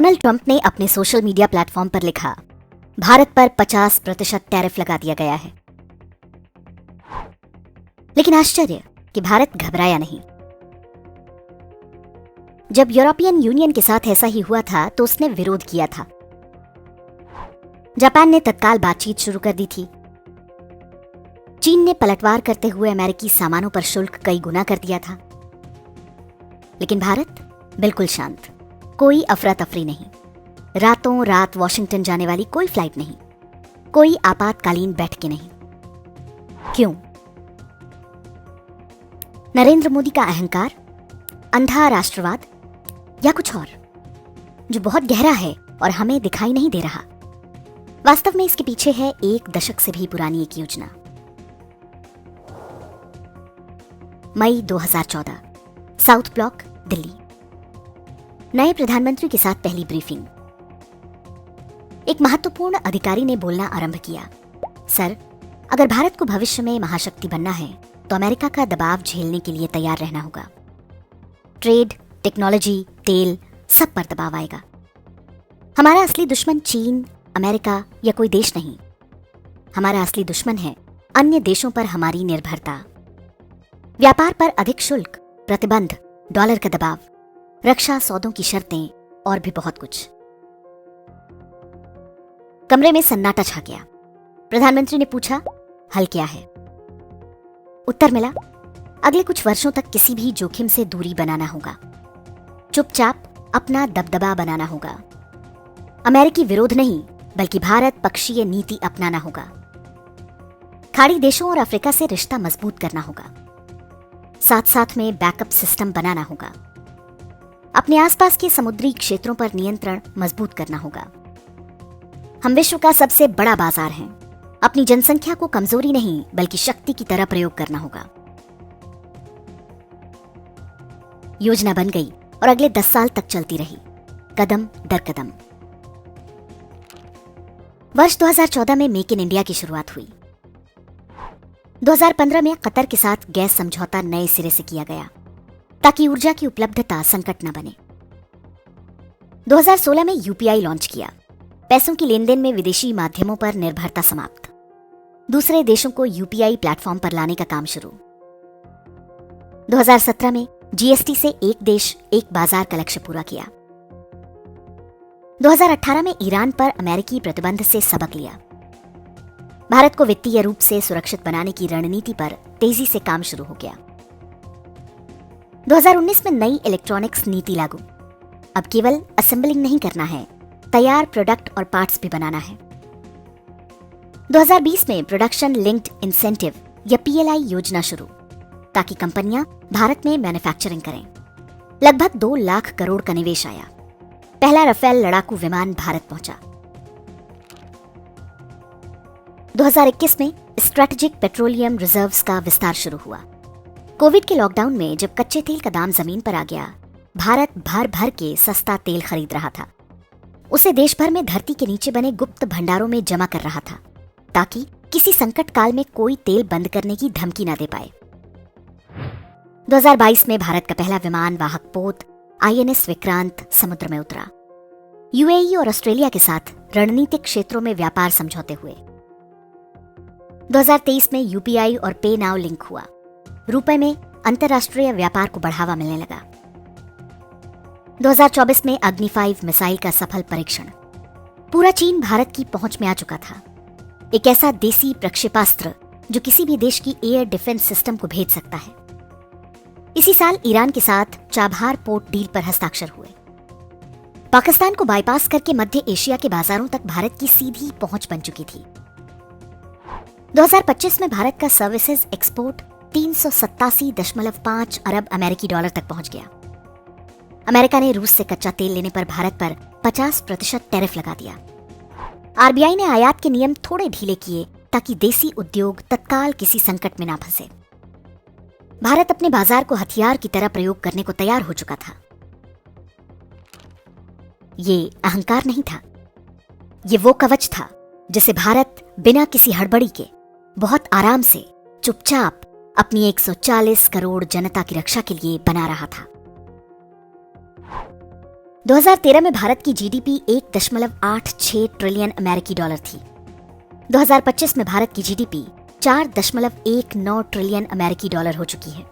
Donald Trump ने अपने social media platform पर लिखा, भारत पर 50% टैरिफ लगा दिया गया है। लेकिन आश्चर्य कि भारत घबराया नहीं। जब यूरोपियन यूनियन के साथ ऐसा ही हुआ था तो उसने विरोध किया था। जापान ने तत्काल बातचीत शुरू कर दी थी। चीन ने पलटवार करते हुए अमेरिकी सामानों पर शुल्क कई गुना कर दिया था। लेकिन भारत बिल्कुल शांत, कोई अफरा तफरी नहीं, रातों रात वॉशिंगटन जाने वाली कोई फ्लाइट नहीं, कोई आपातकालीन बैठकें नहीं। क्यों? नरेंद्र मोदी का अहंकार, अंधा राष्ट्रवाद, या कुछ और जो बहुत गहरा है और हमें दिखाई नहीं दे रहा? वास्तव में इसके पीछे है 1 दशक से भी पुरानी एक योजना। मई 2014, साउथ ब्लॉक, दिल्ली। नए प्रधानमंत्री के साथ पहली ब्रीफिंग। एक महत्वपूर्ण अधिकारी ने बोलना आरंभ किया, सर, अगर भारत को भविष्य में महाशक्ति बनना है तो अमेरिका का दबाव झेलने के लिए तैयार रहना होगा। ट्रेड, टेक्नोलॉजी, तेल, सब पर दबाव आएगा। हमारा असली दुश्मन चीन, अमेरिका या कोई देश नहीं। हमारा असली दुश्मन है अन्य देशों पर हमारी निर्भरता। व्यापार पर अधिक शुल्क, प्रतिबंध, डॉलर का दबाव, रक्षा सौदों की शर्तें और भी बहुत कुछ। कमरे में सन्नाटा छा गया। प्रधानमंत्री ने पूछा, हल क्या है? उत्तर मिला, अगले कुछ वर्षों तक किसी भी जोखिम से दूरी बनाना होगा, चुपचाप अपना दबदबा बनाना होगा। अमेरिकी विरोध नहीं बल्कि भारत पक्षीय नीति अपनाना होगा। खाड़ी देशों और अफ्रीका से रिश्ता मजबूत करना होगा। साथ साथ में बैकअप सिस्टम बनाना होगा। अपने आसपास के समुद्री क्षेत्रों पर नियंत्रण मजबूत करना होगा। हम विश्व का सबसे बड़ा बाजार हैं। अपनी जनसंख्या को कमजोरी नहीं बल्कि शक्ति की तरह प्रयोग करना होगा। योजना बन गई और अगले 10 साल तक चलती रही, कदम दर कदम। वर्ष 2014 में मेक इन इंडिया की शुरुआत हुई। 2015 में कतर के साथ गैस समझौता नए सिरे से किया गया ताकि ऊर्जा की उपलब्धता संकट न बने। 2016 में यूपीआई लॉन्च किया। पैसों की लेनदेन में विदेशी माध्यमों पर निर्भरता समाप्त। दूसरे देशों को यूपीआई प्लेटफॉर्म पर लाने का काम शुरू। 2017 में जीएसटी से एक देश एक बाजार का लक्ष्य पूरा किया। 2018 में ईरान पर अमेरिकी प्रतिबंध से सबक लिया। भारत को वित्तीय रूप से सुरक्षित बनाने की रणनीति पर तेजी से काम शुरू हो गया। 2019 में नई इलेक्ट्रॉनिक्स नीति लागू। अब केवल असेंबलिंग नहीं करना है, तैयार प्रोडक्ट और पार्ट्स भी बनाना है। 2020 में प्रोडक्शन लिंक्ड इंसेंटिव या पीएलआई योजना शुरू ताकि कंपनियां भारत में मैन्युफैक्चरिंग करें। लगभग 2 लाख करोड़ का निवेश आया। पहला राफेल लड़ाकू विमान भारत पहुंचा। 2021 में स्ट्रेटेजिक पेट्रोलियम रिजर्व्स का विस्तार शुरू हुआ। कोविड के लॉकडाउन में जब कच्चे तेल का दाम जमीन पर आ गया, भारत भर भर के सस्ता तेल खरीद रहा था। उसे देश भर में धरती के नीचे बने गुप्त भंडारों में जमा कर रहा था ताकि किसी संकट काल में कोई तेल बंद करने की धमकी न दे पाए। 2022 में भारत का पहला विमान वाहक पोत आईएनएस विक्रांत समुद्र में उतरा। यूएई और ऑस्ट्रेलिया के साथ रणनीतिक क्षेत्रों में व्यापार समझौते हुए। 2023 में यूपीआई और पे नाउ लिंक हुआ। रुपए में अंतरराष्ट्रीय व्यापार को बढ़ावा मिलने लगा। 2024 में अग्नि 5 मिसाइल का सफल परीक्षण। पूरा चीन भारत की पहुंच में आ चुका था। एक ऐसा देसी प्रक्षेपास्त्र जो किसी भी देश की एयर डिफेंस सिस्टम को भेज सकता है। इसी साल ईरान के साथ चाबहार पोर्ट डील पर हस्ताक्षर हुए। पाकिस्तान को बाईपास करके मध्य एशिया के बाजारों तक भारत की सीधी पहुंच बन चुकी थी। 2025 में भारत का सर्विसेज एक्सपोर्ट 387.5 अरब अमेरिकी डॉलर तक पहुंच गया। अमेरिका ने रूस से कच्चा तेल लेने पर भारत पर 50% टैरिफ लगा दिया। आरबीआई ने आयात के नियम थोड़े ढीले किए ताकि देसी उद्योग तत्काल किसी संकट में ना फंसे। भारत अपने बाजार को हथियार की तरह प्रयोग करने को तैयार हो चुका था। ये अहंकार नहीं था, ये वो कवच था जिसे भारत बिना किसी हड़बड़ी के बहुत आराम से चुपचाप अपनी 140 करोड़ जनता की रक्षा के लिए बना रहा था। 2013 में भारत की जीडीपी 1.86 ट्रिलियन अमेरिकी डॉलर थी। 2025 में भारत की जीडीपी 4.19 ट्रिलियन अमेरिकी डॉलर हो चुकी है।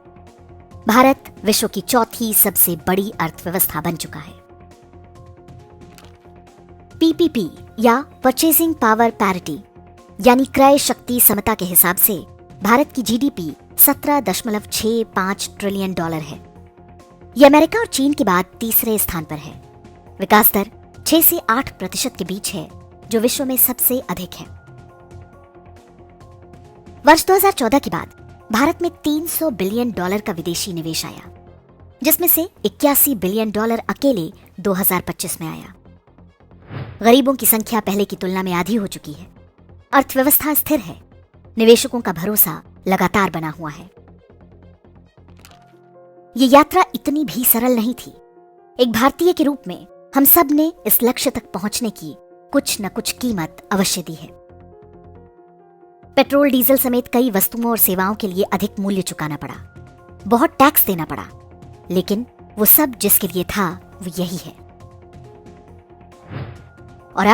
भारत विश्व की चौथी सबसे बड़ी अर्थव्यवस्था बन चुका है। पीपीपी या परचेजिंग पावर पैरिटी यानी क्रय शक्ति समता के हिसाब से भारत की जीडीपी 17.65 ट्रिलियन डॉलर है। यह अमेरिका और चीन के बाद तीसरे स्थान पर है। विकास दर 6 से 8% के बीच है, जो विश्व में सबसे अधिक है। वर्ष 2014 के बाद भारत में 300 बिलियन डॉलर का विदेशी निवेश आया, जिसमें से 81 बिलियन डॉलर अकेले 2025 में आया। गरीबों की संख्या पहले की तुलना में आधी हो चुकी है। अर्थव्यवस्था स्थिर है। निवेशकों का भरोसा लगातार बना हुआ है। ये यात्रा इतनी भी सरल नहीं थी। एक भारतीय के रूप में हम सब ने इस लक्ष्य तक पहुंचने की कुछ न कुछ कीमत अवश्य दी है। पेट्रोल डीजल समेत कई वस्तुओं और सेवाओं के लिए अधिक मूल्य चुकाना पड़ा, बहुत टैक्स देना पड़ा, लेकिन वो सब जिसके लिए था वो यही है। और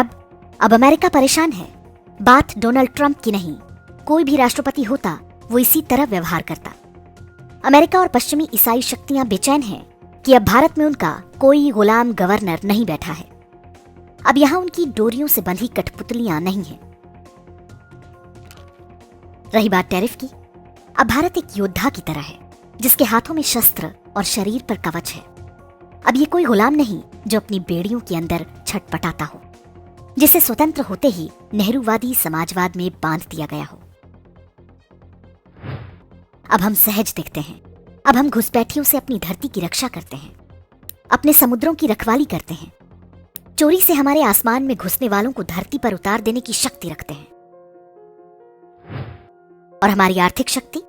अब अमेरिका परेशान है। बात डोनाल्ड ट्रंप की नहीं, कोई भी राष्ट्रपति होता वो इसी तरह व्यवहार करता। अमेरिका और पश्चिमी ईसाई शक्तियां बेचैन हैं कि अब भारत में उनका कोई गुलाम गवर्नर नहीं बैठा है। अब यहां उनकी डोरियों से बंधी कठपुतलियां नहीं हैं। रही बात टैरिफ की, अब भारत एक योद्धा की तरह है, जिसके हाथों में शस्त्र और शरीर पर कवच है। अब ये कोई गुलाम नहीं जो अपनी बेड़ियों के अंदर छटपटाता हो, जिसे स्वतंत्र होते ही नेहरूवादी समाजवाद में बांध दिया गया हो। अब हम सहज दिखते हैं। अब हम घुसपैठियों से अपनी धरती की रक्षा करते हैं, अपने समुद्रों की रखवाली करते हैं, चोरी से हमारे आसमान में घुसने वालों को धरती पर उतार देने की शक्ति रखते हैं। और हमारी आर्थिक शक्ति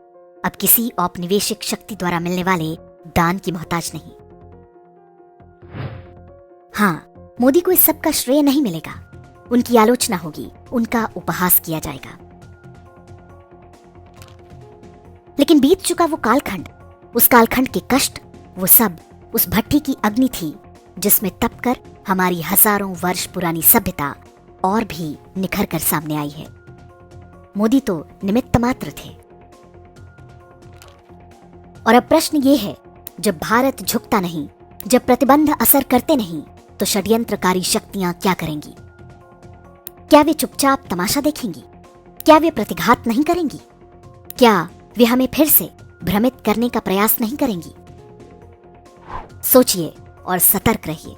अब किसी औपनिवेशिक शक्ति द्वारा मिलने वाले दान की मोहताज नहीं। हां, मोदी को इस सब का श्रेय नहीं मिलेगा। उनकी आलोचना होगी, उनका उपहास किया जाएगा। लेकिन बीत चुका वो कालखंड, उस कालखंड के कष्ट, वो सब उस भट्ठी की अग्नि थी जिसमें तपकर हमारी हजारों वर्ष पुरानी सभ्यता और भी निखर कर सामने आई है। मोदी तो निमित्त मात्र थे। और अब प्रश्न ये है, जब भारत झुकता नहीं, जब प्रतिबंध असर करते नहीं, तो षड्यंत्रकारी शक्तियां क्या करेंगी? क्या वे चुपचाप तमाशा देखेंगी? क्या वे प्रतिघात नहीं करेंगी? क्या वे हमें फिर से भ्रमित करने का प्रयास नहीं करेंगी? सोचिए और सतर्क रहिए।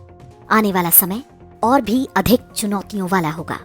आने वाला समय और भी अधिक चुनौतियों वाला होगा।